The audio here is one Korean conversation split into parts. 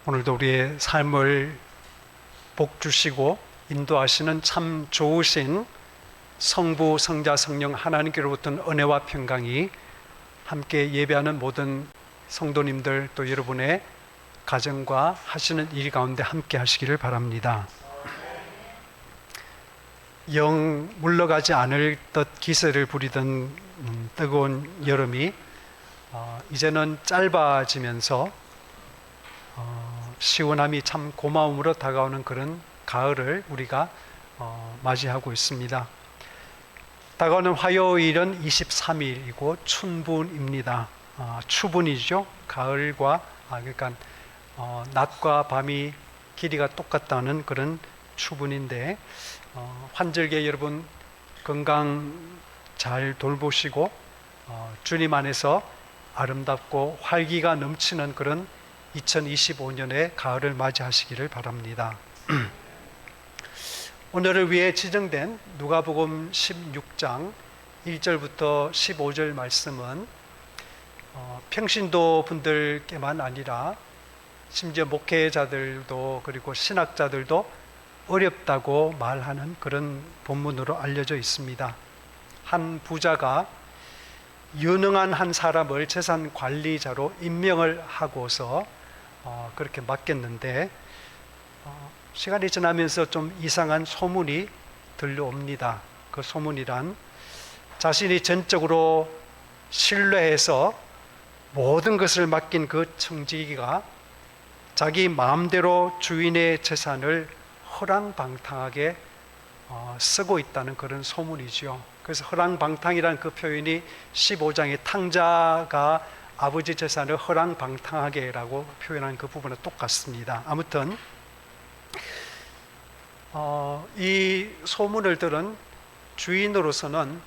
오늘도 우리의 삶을 복 주시고 인도하시는 참 좋으신 성부, 성자, 성령 하나님께로부터 은혜와 평강이 함께 예배하는 모든 성도님들 또 여러분의 가정과 하시는 일 가운데 함께 하시기를 바랍니다. 영 물러가지 않을 듯 기세를 부리던 뜨거운 여름이 이제는 짧아지면서 시원함이 참 고마움으로 다가오는 그런 가을을 우리가 맞이하고 있습니다. 다가오는 화요일은 23일이고 춘분입니다. 추분이죠. 가을과 그러니까 낮과 밤이 길이가 똑같다는 그런 추분인데 환절기에 여러분 건강 잘 돌보시고 주님 안에서 아름답고 활기가 넘치는 그런 2025년의 가을을 맞이하시기를 바랍니다. 오늘을 위해 지정된 누가복음 16장 1절부터 15절 말씀은 평신도 분들께만 아니라 심지어 목회자들도 그리고 신학자들도 어렵다고 말하는 그런 본문으로 알려져 있습니다. 한 부자가 유능한 한 사람을 재산 관리자로 임명을 하고서 그렇게 맡겼는데 시간이 지나면서 좀 이상한 소문이 들려옵니다. 그 소문이란 자신이 전적으로 신뢰해서 모든 것을 맡긴 그 청지기가 자기 마음대로 주인의 재산을 허랑방탕하게 쓰고 있다는 그런 소문이죠. 그래서 허랑방탕이라는 그 표현이 15장의 탕자가 아버지 재산을 허랑방탕하게라고 표현한 그 부분은 똑같습니다. 아무튼 이 소문을 들은 주인으로서는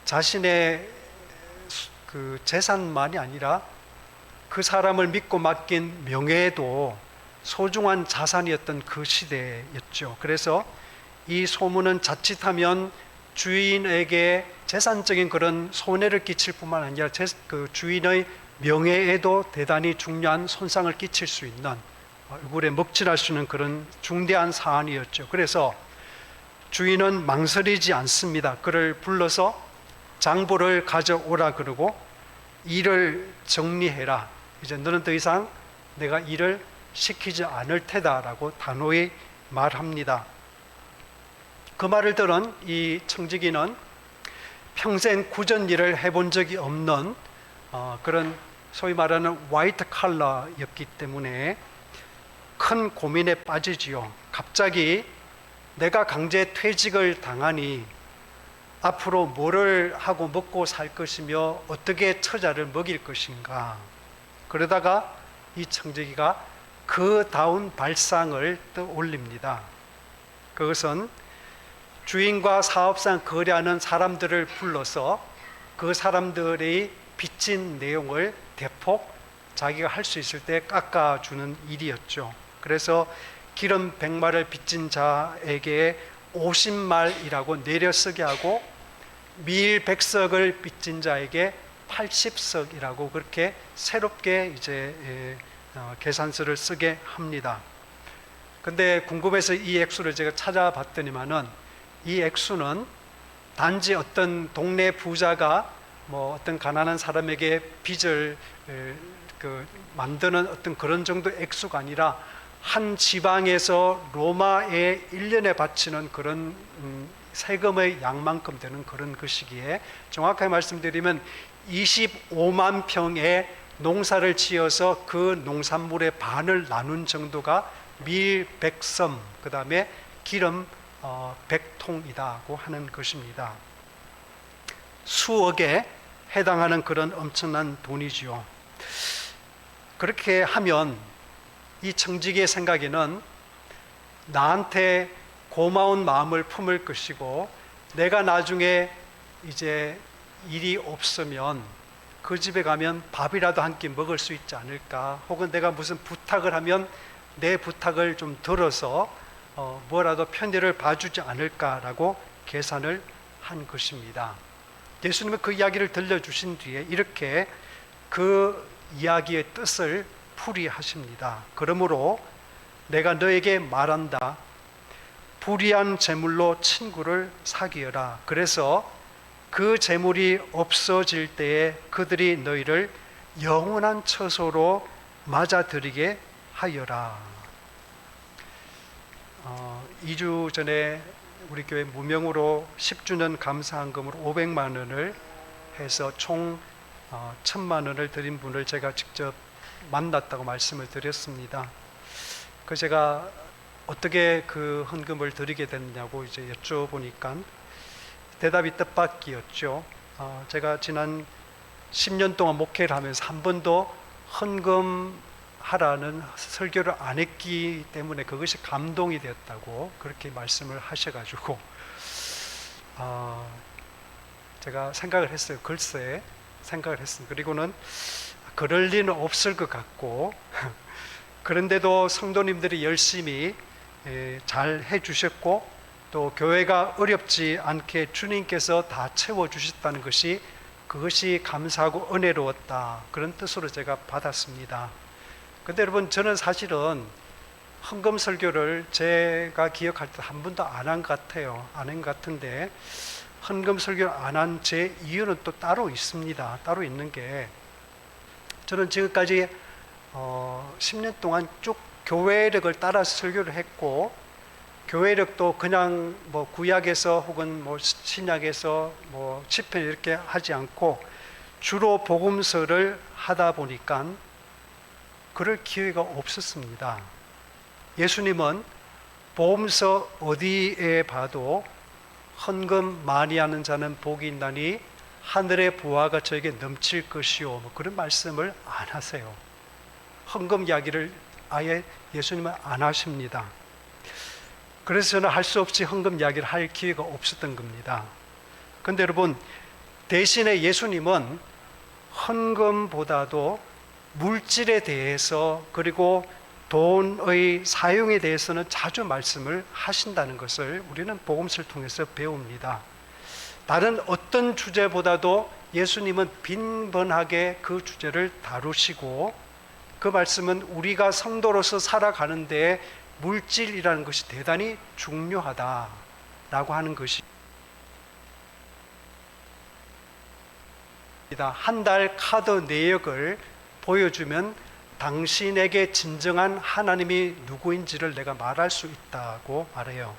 자신의 그 재산만이 아니라 그 사람을 믿고 맡긴 명예도 소중한 자산이었던 그 시대였죠. 그래서 이 소문은 자칫하면 주인에게 재산적인 그런 손해를 끼칠 뿐만 아니라 그 주인의 명예에도 대단히 중요한 손상을 끼칠 수 있는 얼굴에 먹칠할 수 있는 그런 중대한 사안이었죠. 그래서 주인은 망설이지 않습니다. 그를 불러서 장부를 가져오라 그러고 일을 정리해라. 이제 너는 더 이상 내가 일을 시키지 않을 테다라고 단호히 말합니다. 그 말을 들은 이 청지기는 평생 굳은 일을 해본 적이 없는 그런 소위 말하는 화이트 칼라였기 때문에 큰 고민에 빠지지요. 갑자기 내가 강제 퇴직을 당하니 앞으로 뭐를 하고 먹고 살 것이며 어떻게 처자를 먹일 것인가. 그러다가 이 청지기가 그 다운 발상을 떠올립니다. 그것은 주인과 사업상 거래하는 사람들을 불러서 그 사람들의 빚진 내용을 대폭 자기가 할 수 있을 때 깎아주는 일이었죠. 그래서 기름 100마를 빚진 자에게 50말이라고 내려쓰게 하고 밀 100석을 빚진 자에게 80석이라고 그렇게 새롭게 이제 계산서를 쓰게 합니다. 근데 궁금해서 이 액수를 제가 찾아봤더니만은 이 액수는 단지 어떤 동네 부자가 뭐 어떤 가난한 사람에게 빚을 만드는 어떤 그런 정도의 액수가 아니라 한 지방에서 로마에 1년에 바치는 그런 세금의 양만큼 되는 그런 그 시기에 정확하게 말씀드리면 25만 평의 농사를 지어서 그 농산물의 반을 나눈 정도가 밀 100섬 그 다음에 기름 100통이라고 하는 것입니다. 수억에 해당하는 그런 엄청난 돈이지요. 그렇게 하면 이 청지기의 생각에는 나한테 고마운 마음을 품을 것이고 내가 나중에 이제 일이 없으면 그 집에 가면 밥이라도 한 끼 먹을 수 있지 않을까, 혹은 내가 무슨 부탁을 하면 내 부탁을 좀 들어서 뭐라도 편의를 봐주지 않을까라고 계산을 한 것입니다. 예수님은 그 이야기를 들려주신 뒤에 이렇게 그 이야기의 뜻을 풀이하십니다. 그러므로 내가 너에게 말한다. 불의한 재물로 친구를 사귀어라. 그래서 그 재물이 없어질 때에 그들이 너희를 영원한 처소로 맞아들이게 하여라. 2주 전에 우리 교회 무명으로 10주년 감사한금으로 500만 원을 해서 총 1000만 원을 드린 분을 제가 직접 만났다고 말씀을 드렸습니다. 그 제가 어떻게 그 헌금을 드리게 됐냐고 이제 여쭤보니까 대답이 뜻밖이었죠. 제가 지난 10년 동안 목회를 하면서 한 번도 헌금하라는 설교를 안 했기 때문에 그것이 감동이 되었다고 그렇게 말씀을 하셔가지고 제가 생각을 했어요. 글쎄 생각을 했습니다. 그리고는 그럴 리는 없을 것 같고 그런데도 성도님들이 열심히 잘 해주셨고 또 교회가 어렵지 않게 주님께서 다 채워주셨다는 것이 그것이 감사하고 은혜로웠다, 그런 뜻으로 제가 받았습니다. 근데 여러분, 저는 사실은 헌금 설교를 제가 기억할 때 한 번도 안 한 것 같아요. 안 한 것 같은데 헌금 설교를 안 한 제 이유는 또 따로 있습니다. 따로 있는 게, 저는 지금까지 10년 동안 쭉 교회력을 따라서 설교를 했고, 교회력도 그냥 뭐 구약에서 혹은 뭐 신약에서 뭐 시편 이렇게 하지 않고 주로 복음서를 하다 보니까 그럴 기회가 없었습니다. 예수님은 복음서 어디에 봐도 헌금 많이 하는 자는 복이 있나니 하늘의 부하가 저에게 넘칠 것이요, 뭐 그런 말씀을 안 하세요. 헌금 이야기를 아예 예수님은 안 하십니다. 그래서 저는 할 수 없이 헌금 이야기를 할 기회가 없었던 겁니다. 그런데 여러분, 대신에 예수님은 헌금보다도 물질에 대해서 그리고 돈의 사용에 대해서는 자주 말씀을 하신다는 것을 우리는 복음서를 통해서 배웁니다. 다른 어떤 주제보다도 예수님은 빈번하게 그 주제를 다루시고, 그 말씀은 우리가 성도로서 살아가는 데에 물질이라는 것이 대단히 중요하다라고 하는 것이, 한 달 카드 내역을 보여주면 당신에게 진정한 하나님이 누구인지를 내가 말할 수 있다고 말해요.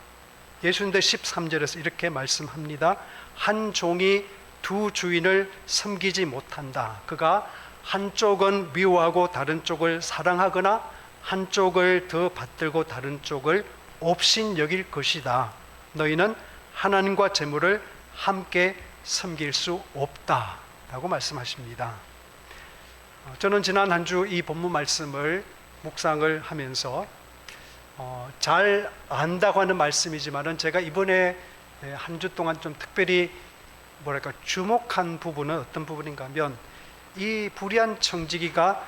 예수님도 13절에서 이렇게 말씀합니다. 한 종이 두 주인을 섬기지 못한다. 그가 한쪽은 미워하고 다른 쪽을 사랑하거나 한쪽을 더 받들고 다른 쪽을 업신 여길 것이다. 너희는 하나님과 재물을 함께 섬길 수 없다 라고 말씀하십니다. 저는 지난 한 주 이 본문 말씀을 묵상을 하면서 잘 안다고 하는 말씀이지만은 제가 이번에 한 주 동안 좀 특별히 주목한 부분은 어떤 부분인가 하면, 이 불의한 청지기가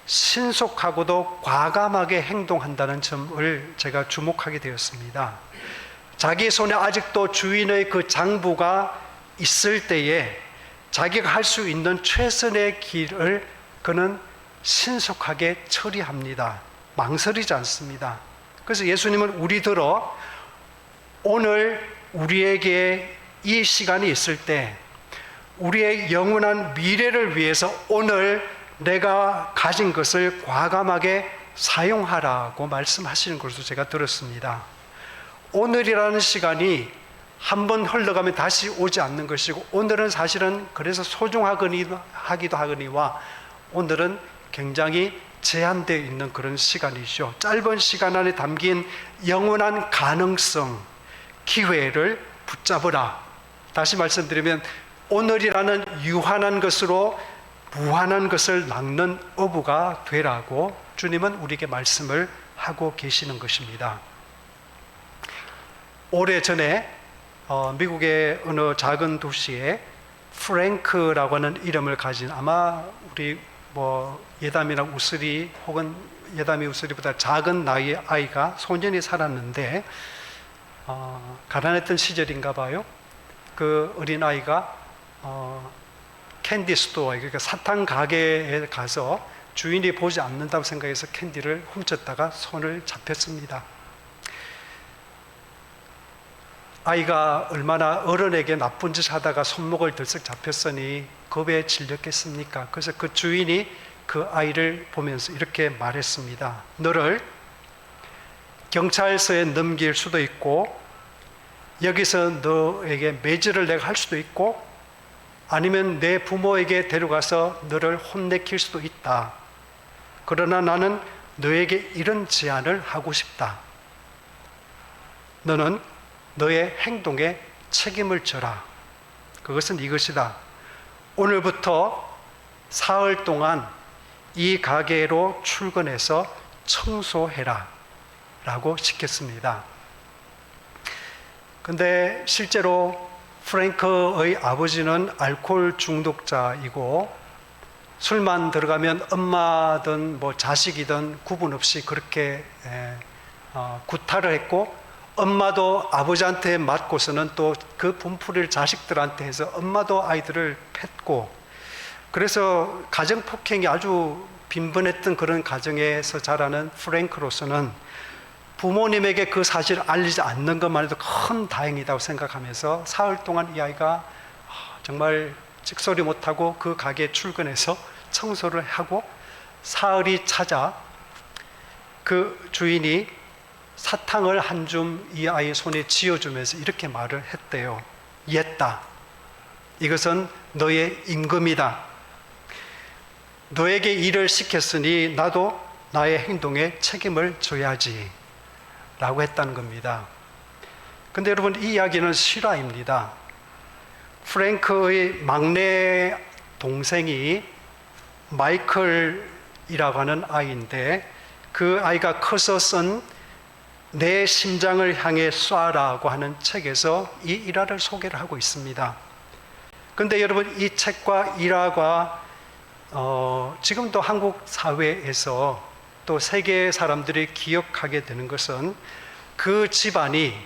신속하고도 과감하게 행동한다는 점을 제가 주목하게 되었습니다. 자기 손에 아직도 주인의 그 장부가 있을 때에 자기가 할 수 있는 최선의 길을 그는 신속하게 처리합니다. 망설이지 않습니다. 그래서 예수님은 우리들어 오늘 우리에게 이 시간이 있을 때 우리의 영원한 미래를 위해서 오늘 내가 가진 것을 과감하게 사용하라고 말씀하시는 것으로 제가 들었습니다. 오늘이라는 시간이 한 번 흘러가면 다시 오지 않는 것이고, 오늘은 사실은 그래서 소중하기도 하거니와 오늘은 굉장히 제한되어 있는 그런 시간이죠. 짧은 시간 안에 담긴 영원한 가능성, 기회를 붙잡으라. 다시 말씀드리면 오늘이라는 유한한 것으로 무한한 것을 낚는 어부가 되라고 주님은 우리에게 말씀을 하고 계시는 것입니다. 오래전에 미국의 어느 작은 도시에 프랭크라고 하는 이름을 가진, 아마 우리 예담이나 우슬이 혹은 예담이 우슬이보다 작은 나이의 아이가, 소년이 살았는데 가난했던 시절인가 봐요. 그 어린아이가 캔디 스토어, 그러니까 사탕 가게에 가서 주인이 보지 않는다고 생각해서 캔디를 훔쳤다가 손을 잡혔습니다. 아이가 얼마나 어른에게 나쁜 짓 하다가 손목을 들썩 잡혔으니 겁에 질렸겠습니까? 그래서 그 주인이 그 아이를 보면서 이렇게 말했습니다. 너를 경찰서에 넘길 수도 있고 여기서 너에게 매질을 내가 할 수도 있고 아니면 내 부모에게 데려가서 너를 혼내킬 수도 있다. 그러나 나는 너에게 이런 제안을 하고 싶다. 너는 너의 행동에 책임을 져라. 그것은 이것이다. 오늘부터 사흘 동안 이 가게로 출근해서 청소해라 라고 시켰습니다. 근데 실제로 프랭크의 아버지는 알코올 중독자이고 술만 들어가면 엄마든 뭐 자식이든 구분 없이 그렇게 구타를 했고 엄마도 아버지한테 맞고서는 또 그 분풀이를 자식들한테 해서 엄마도 아이들을 팼고 그래서 가정폭행이 아주 빈번했던 그런 가정에서 자라는 프랭크로서는 부모님에게 그 사실을 알리지 않는 것만 해도 큰 다행이라고 생각하면서 사흘 동안 이 아이가 정말 찍소리 못하고 그 가게에 출근해서 청소를 하고 사흘이 찾아 그 주인이 사탕을 한 줌 이 아이 손에 쥐어주면서 이렇게 말을 했대요. 옛다. 이것은 너의 임금이다. 너에게 일을 시켰으니 나도 나의 행동에 책임을 져야지 라고 했다는 겁니다. 근데 여러분 이 이야기는 실화입니다. 프랭크의 막내 동생이 마이클이라고 하는 아이인데 그 아이가 커서 쓴 내 심장을 향해 쏴라고 하는 책에서 이 일화를 소개를 하고 있습니다. 그런데 여러분 이 책과 일화가 지금도 한국 사회에서 또 세계 사람들이 기억하게 되는 것은 그 집안이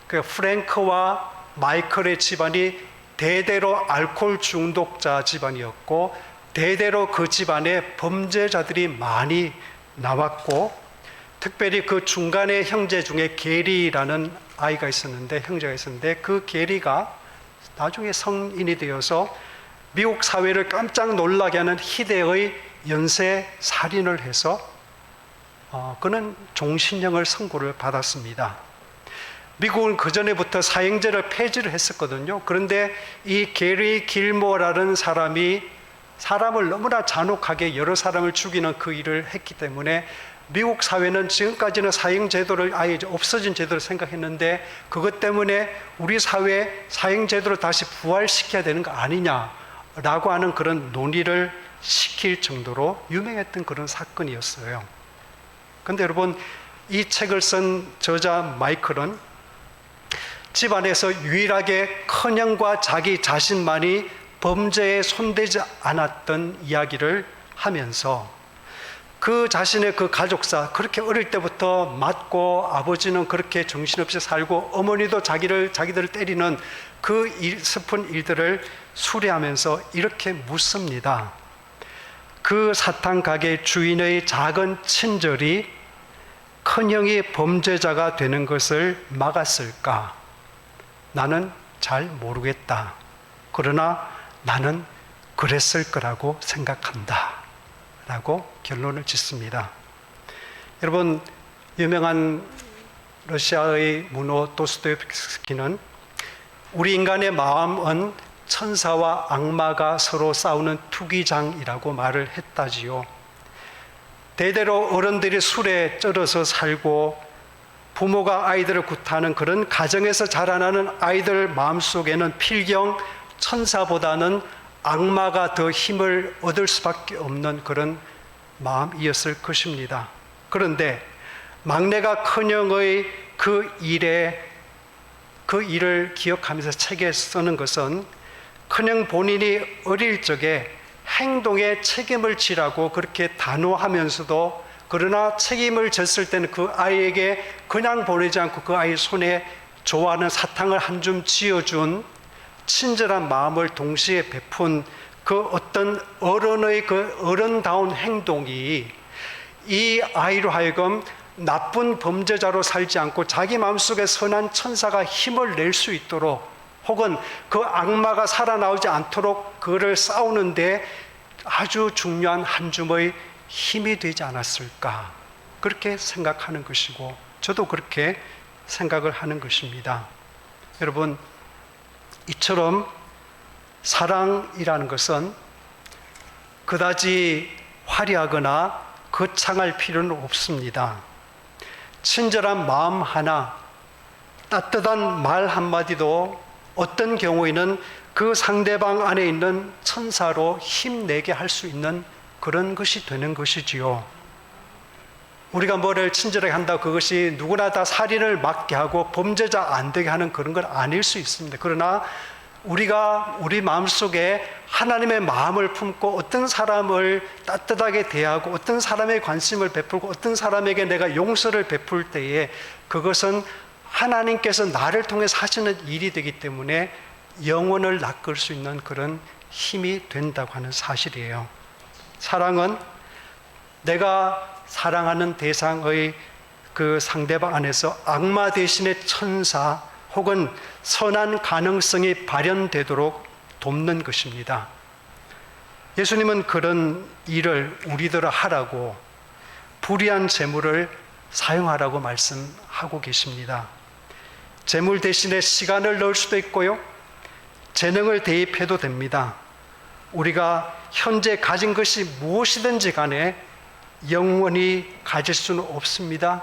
그 프랭크와 마이클의 집안이 대대로 알코올 중독자 집안이었고 대대로 그 집안에 범죄자들이 많이 나왔고 특별히 그 중간에 형제 중에 게리라는 아이가 있었는데 형제가 있었는데 그 게리가 나중에 성인이 되어서 미국 사회를 깜짝 놀라게 하는 희대의 연쇄 살인을 해서 그는 종신형을 선고를 받았습니다. 미국은 그전에부터 사형제를 폐지를 했었거든요. 그런데 이 게리 길모어라는 사람이 사람을 너무나 잔혹하게 여러 사람을 죽이는 그 일을 했기 때문에 미국 사회는 지금까지는 사형제도를 아예 없어진 제도를 생각했는데 그것 때문에 우리 사회에 사형제도를 다시 부활시켜야 되는 거 아니냐라고 하는 그런 논의를 시킬 정도로 유명했던 그런 사건이었어요. 그런데 여러분 이 책을 쓴 저자 마이클은 집안에서 유일하게 큰형과 자기 자신만이 범죄에 손대지 않았던 이야기를 하면서 그 자신의 그 가족사 그렇게 어릴 때부터 맞고 아버지는 그렇게 정신없이 살고 어머니도 자기들을 때리는 그 슬픈 일들을 수리하면서 이렇게 묻습니다. 그 사탕 가게 주인의 작은 친절이 큰형이 범죄자가 되는 것을 막았을까? 나는 잘 모르겠다. 그러나 나는 그랬을 거라고 생각한다. 라고 결론을 짓습니다. 여러분, 유명한 러시아의 문호 도스토옙스키는 우리 인간의 마음은 천사와 악마가 서로 싸우는 투기장이라고 말을 했다지요. 대대로 어른들이 술에 쩔어서 살고 부모가 아이들을 구타하는 그런 가정에서 자라나는 아이들 마음속에는 필경 천사보다는 악마가 더 힘을 얻을 수밖에 없는 그런 마음이었을 것입니다. 그런데 막내가 큰형의 그 일을 기억하면서 책에 쓰는 것은 큰형 본인이 어릴 적에 행동에 책임을 지라고 그렇게 단호하면서도 그러나 책임을 졌을 때는 그 아이에게 그냥 보내지 않고 그 아이 손에 좋아하는 사탕을 한 줌 쥐어준 친절한 마음을 동시에 베푼 그 어떤 어른의 그 어른다운 행동이 이 아이로 하여금 나쁜 범죄자로 살지 않고 자기 마음속에 선한 천사가 힘을 낼 수 있도록, 혹은 그 악마가 살아나오지 않도록 그를 싸우는데 아주 중요한 한 줌의 힘이 되지 않았을까, 그렇게 생각하는 것이고, 저도 그렇게 생각을 하는 것입니다. 여러분, 이처럼 사랑이라는 것은 그다지 화려하거나 거창할 필요는 없습니다. 친절한 마음 하나, 따뜻한 말 한마디도 어떤 경우에는 그 상대방 안에 있는 천사로 힘내게 할 수 있는 그런 것이 되는 것이지요. 우리가 뭐를 친절하게 한다고 그것이 누구나 다 살인을 막게 하고 범죄자 안 되게 하는 그런 건 아닐 수 있습니다. 그러나 우리가 우리 마음속에 하나님의 마음을 품고 어떤 사람을 따뜻하게 대하고 어떤 사람의 관심을 베풀고 어떤 사람에게 내가 용서를 베풀 때에 그것은 하나님께서 나를 통해서 하시는 일이 되기 때문에 영혼을 낚을 수 있는 그런 힘이 된다고 하는 사실이에요. 사랑은 내가 사랑하는 대상의 그 상대방 안에서 악마 대신의 천사 혹은 선한 가능성이 발현되도록 돕는 것입니다. 예수님은 그런 일을 우리들을 하라고, 불의한 재물을 사용하라고 말씀하고 계십니다. 재물 대신에 시간을 넣을 수도 있고요, 재능을 대입해도 됩니다. 우리가 현재 가진 것이 무엇이든지 간에 영원히 가질 수는 없습니다.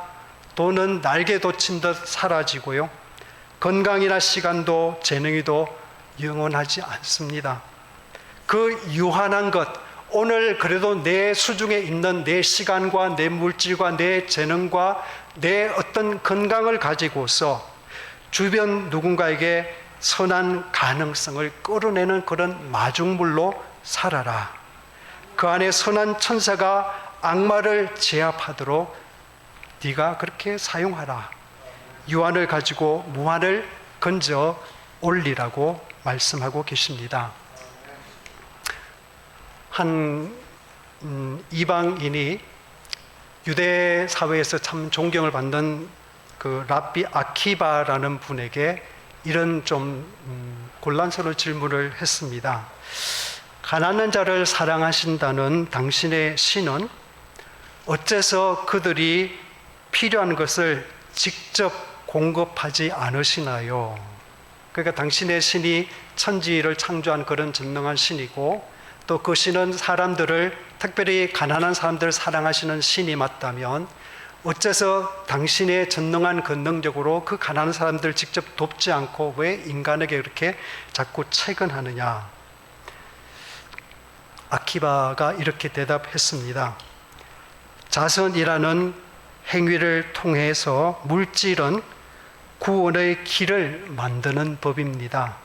돈은 날개 돋친 듯 사라지고요, 건강이나 시간도 재능이도 영원하지 않습니다. 그 유한한 것, 오늘 그래도 내 수중에 있는 내 시간과 내 물질과 내 재능과 내 어떤 건강을 가지고서 주변 누군가에게 선한 가능성을 끌어내는 그런 마중물로 살아라. 그 안에 선한 천사가 악마를 제압하도록 네가 그렇게 사용하라. 유한을 가지고 무한을 건져 올리라고 말씀하고 계십니다. 한 이방인이 유대 사회에서 참 존경을 받는 그 랍비 아키바라는 분에게 이런 좀 곤란스러운 질문을 했습니다. 가난한 자를 사랑하신다는 당신의 신은 어째서 그들이 필요한 것을 직접 공급하지 않으시나요? 그러니까 당신의 신이 천지를 창조한 그런 전능한 신이고, 또 그 신은 사람들을, 특별히 가난한 사람들을 사랑하시는 신이 맞다면 어째서 당신의 전능한 권능력으로 그 가난한 사람들을 직접 돕지 않고 왜 인간에게 이렇게 자꾸 채근하느냐? 아키바가 이렇게 대답했습니다. 자선이라는 행위를 통해서 물질은 구원의 길을 만드는 법입니다.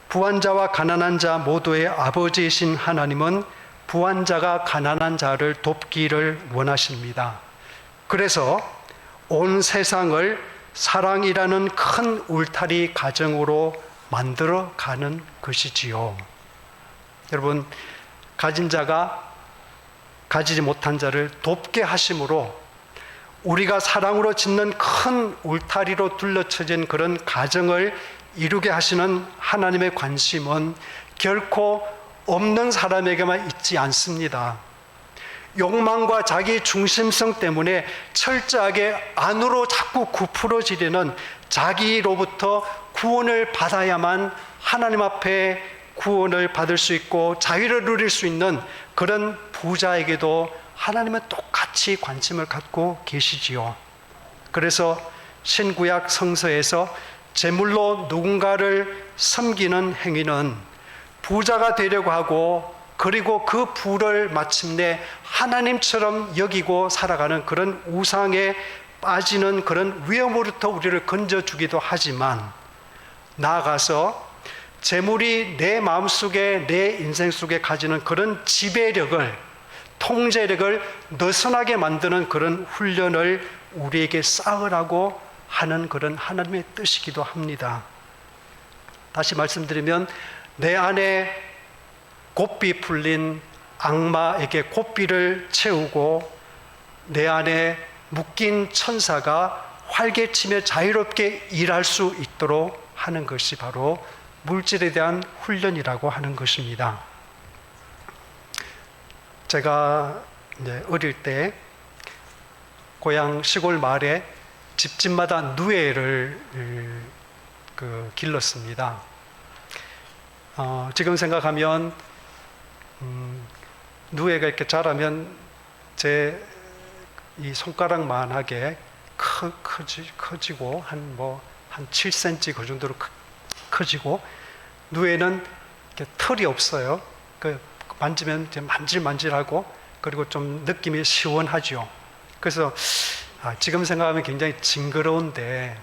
부한자와 가난한 자 모두의 아버지이신 하나님은 부한자가 가난한 자를 돕기를 원하십니다. 그래서 온 세상을 사랑이라는 큰 울타리 가정으로 만들어 가는 것이지요. 여러분, 가진 자가 가지지 못한 자를 돕게 하심으로 우리가 사랑으로 짓는 큰 울타리로 둘러쳐진 그런 가정을 이루게 하시는 하나님의 관심은 결코 없는 사람에게만 있지 않습니다. 욕망과 자기 중심성 때문에 철저하게 안으로 자꾸 구부러지려는 자기로부터 구원을 받아야만 하나님 앞에 구원을 받을 수 있고 자유를 누릴 수 있는 그런 부자에게도 하나님은 똑같이 관심을 갖고 계시지요. 그래서 신구약 성서에서 제물로 누군가를 섬기는 행위는 부자가 되려고 하고, 그리고 그 부를 마침내 하나님처럼 여기고 살아가는 그런 우상에 빠지는 그런 위험으로부터 우리를 건져주기도 하지만, 나아가서 재물이 내 마음속에, 내 인생 속에 가지는 그런 지배력을, 통제력을 느슨하게 만드는 그런 훈련을 우리에게 쌓으라고 하는 그런 하나님의 뜻이기도 합니다. 다시 말씀드리면 내 안에 고삐 풀린 악마에게 고삐를 채우고 내 안에 묶인 천사가 활개치며 자유롭게 일할 수 있도록 하는 것이 바로 물질에 대한 훈련이라고 하는 것입니다. 제가 어릴 때 고향 시골 마을에 집집마다 누에를 길렀습니다. 지금 생각하면 누에가 이렇게 자라면 제 이 손가락만하게 커지고 한 7cm 그 정도로 커지고, 누에는 이렇게 털이 없어요. 만지면 만질만질하고, 그리고 좀 느낌이 시원하죠. 그래서 지금 생각하면 굉장히 징그러운데,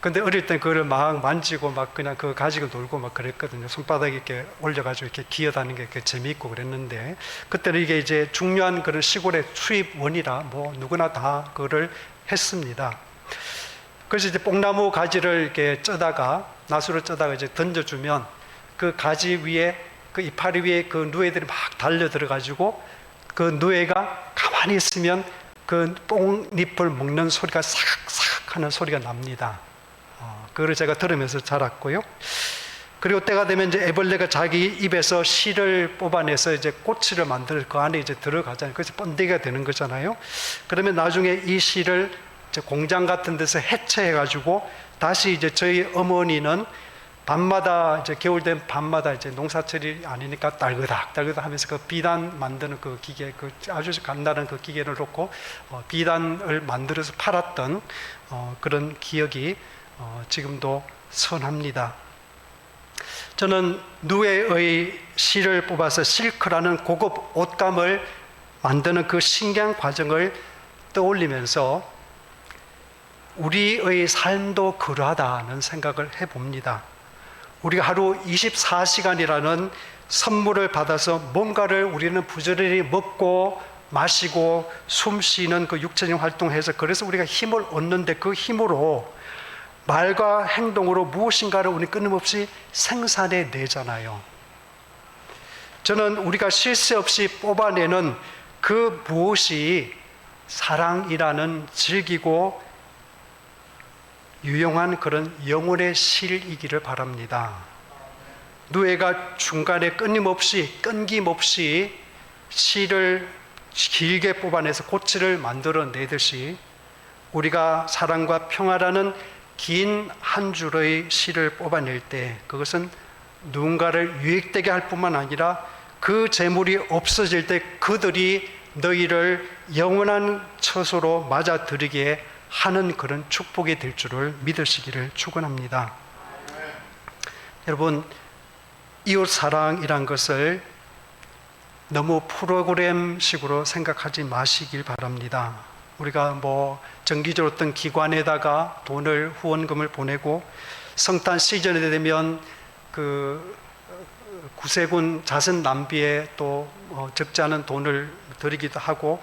근데 어릴 때 그걸 막 만지고 막 그냥 그거 가지고 놀고 막 그랬거든요. 손바닥에 이렇게 올려가지고 이렇게 기어다니는 게 이렇게 재미있고 그랬는데, 그때는 이게 이제 중요한 그런 시골의 수입원이라 뭐 누구나 다 그거를 했습니다. 그래서 이제 뽕나무 가지를 이렇게 쪄다가, 나수를 쪄다가 이제 던져주면 그 가지 위에, 그 이파리 위에 그 누에들이 막 달려 들어가지고 그 누에가 가만히 있으면 그 뽕잎을 먹는 소리가 삭삭 하는 소리가 납니다. 그걸 제가 들으면서 자랐고요. 그리고 때가 되면 이제 애벌레가 자기 입에서 실을 뽑아내서 이제 꼬치를 만들 그 안에 이제 들어가잖아요. 그래서 번데기가 되는 거잖아요. 그러면 나중에 이 실을 이제 공장 같은 데서 해체해가지고 다시 이제 저희 어머니는 밤마다 이제 겨울 되면 밤마다 이제 농사철이 아니니까 딸그닥 하면서 그 비단 만드는 그 기계, 그 아주 간단한 그 기계를 놓고 비단을 만들어서 팔았던 그런 기억이 지금도 선합니다. 저는 누에의 실을 뽑아서 실크라는 고급 옷감을 만드는 그 신기한 과정을 떠올리면서 우리의 삶도 그러하다는 생각을 해봅니다. 우리가 하루 24시간이라는 선물을 받아서 뭔가를 우리는 부지런히 먹고 마시고 숨 쉬는 그 육체적인 활동을 해서, 그래서 우리가 힘을 얻는데 그 힘으로 말과 행동으로 무엇인가를 우리 끊임없이 생산해 내잖아요. 저는 우리가 쉴 새 없이 뽑아내는 그 무엇이 사랑이라는 즐기고 유용한 그런 영혼의 실이기를 바랍니다. 누에가 중간에 끊김없이 실을 길게 뽑아내서 꼬치를 만들어내듯이 우리가 사랑과 평화라는 긴 한 줄의 실을 뽑아낼 때 그것은 누군가를 유익되게 할 뿐만 아니라 그 재물이 없어질 때 그들이 너희를 영원한 처소로 맞아들이게 하는 그런 축복이 될 줄을 믿으시기를 축원합니다. 여러분, 이웃 사랑이란 것을 너무 프로그램식으로 생각하지 마시길 바랍니다. 우리가 뭐 정기적으로 어떤 기관에다가 돈을, 후원금을 보내고, 성탄 시즌이 되면 그 구세군 자선 낭비에 또 적지 않은 돈을 드리기도 하고,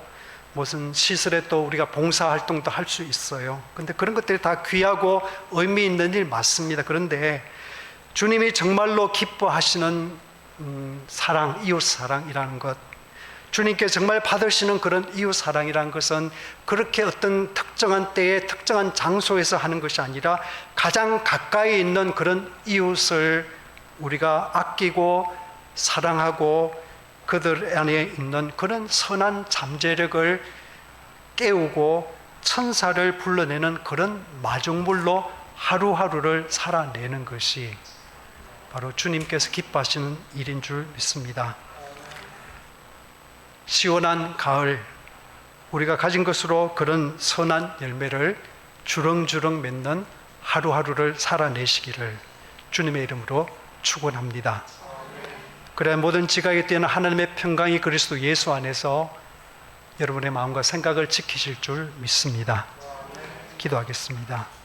무슨 시설에 또 우리가 봉사활동도 할 수 있어요. 근데 그런 것들이 다 귀하고 의미 있는 일 맞습니다. 그런데 주님이 정말로 기뻐하시는 사랑, 이웃 사랑이라는 것, 주님께 정말 받으시는 그런 이웃 사랑이라는 것은 그렇게 어떤 특정한 때에 특정한 장소에서 하는 것이 아니라 가장 가까이 있는 그런 이웃을 우리가 아끼고 사랑하고 그들 안에 있는 그런 선한 잠재력을 깨우고 천사를 불러내는 그런 마중물로 하루하루를 살아내는 것이 바로 주님께서 기뻐하시는 일인 줄 믿습니다. 시원한 가을, 우리가 가진 것으로 그런 선한 열매를 주렁주렁 맺는 하루하루를 살아내시기를 주님의 이름으로 축원합니다. 그래 모든 지각에 뛰어난 하나님의 평강이 그리스도 예수 안에서 여러분의 마음과 생각을 지키실 줄 믿습니다. 기도하겠습니다.